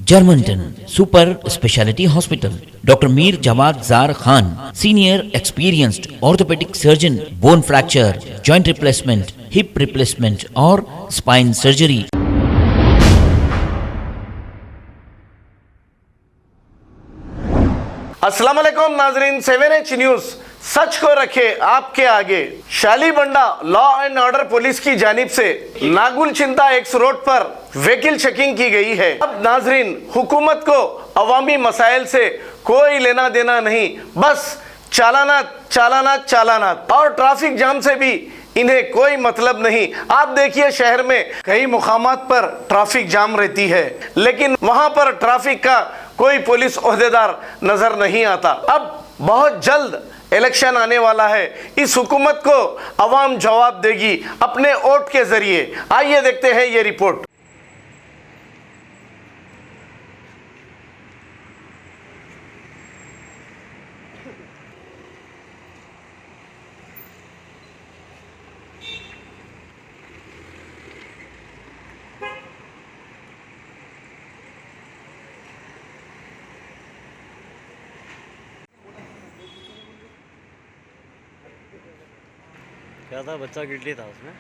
Germanton super speciality hospital, doctor Mir Jawad Jar Khan, senior experienced orthopaedic surgeon, bone fracture, joint replacement, hip replacement और spine surgery. अस्सलाम वालेकुम नाजरीन, 7H news सच को रखे आपके आगे। Shalibanda law and order police की जानिब से नागुल चिंता एक्स रोड पर व्हीकल चेकिंग की गई है। अब नाजरीन, हुकूमत को अवामी मसाइल से कोई लेना देना नहीं, बस चालानात चालानात चालानात, और ट्रैफिक जाम से भी इन्हें कोई मतलब नहीं। आप देखिए, शहर में कई मुकामात पर ट्रैफिक जाम रहती है, लेकिन वहां पर ट्रैफिक का कोई पुलिस ओहदेदार नजर नहीं आता। अब बहुत जल्द इलेक्शन आने वाला है, इस हुकूमत को अवाम जवाब देगी अपने वोट के जरिए। आइए देखते हैं ये रिपोर्ट। क्या था, बच्चा गिडली था उसमें,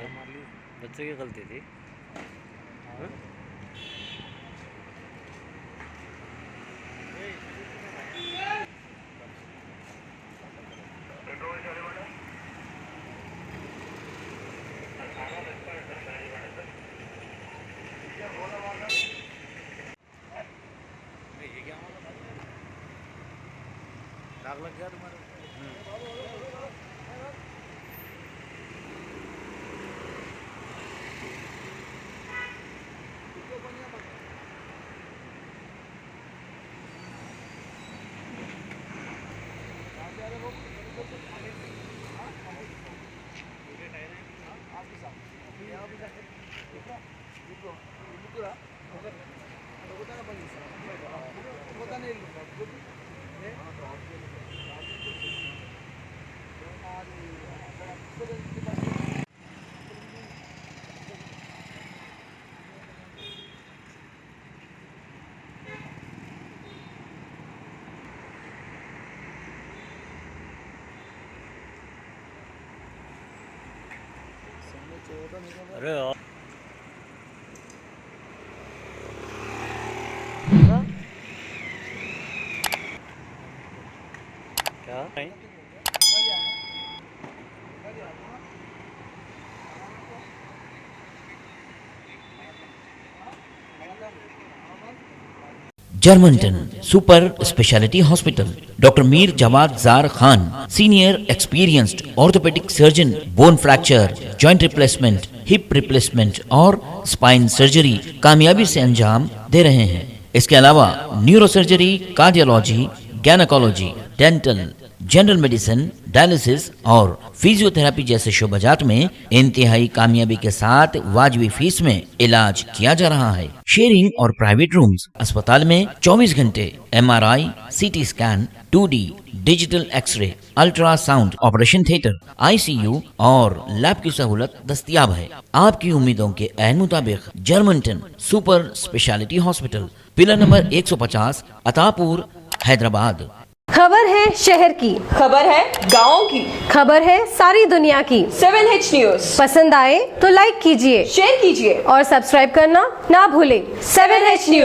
मार ली, बच्चे की गलती थी। हाँ? दाग लग गया तुम्हारे। अरे यार, क्या नहीं? Germanton super speciality hospital, doctor Mir Jawad Jar Khan, senior experienced orthopaedic surgeon, bone fracture, joint replacement, hip replacement और स्पाइन सर्जरी कामयाबी से अंजाम दे रहे हैं। इसके अलावा neuro surgery, cardiology, gynaecology, dental, general medicine, dialysis और फिजियोथेरेपी जैसे शोबाजात में इंतहाई कामयाबी के साथ वाजिबी फीस में इलाज किया जा रहा है। शेयरिंग और प्राइवेट रूम्स, अस्पताल में 24 घंटे MRI, CT scan, 2D digital x ray, ultrasound, operation theatre, ICU और लैब की सहूलत दस्तयाब है। आपकी उम्मीदों के ऐन मुताबिक Germanton super speciality hospital, pillar number 150, Attapur, Hyderabad. खबर है शहर की, खबर है गाँव की, खबर है सारी दुनिया की। 7H न्यूज पसंद आए तो लाइक कीजिए, शेयर कीजिए और सब्सक्राइब करना ना भूलें। 7H news.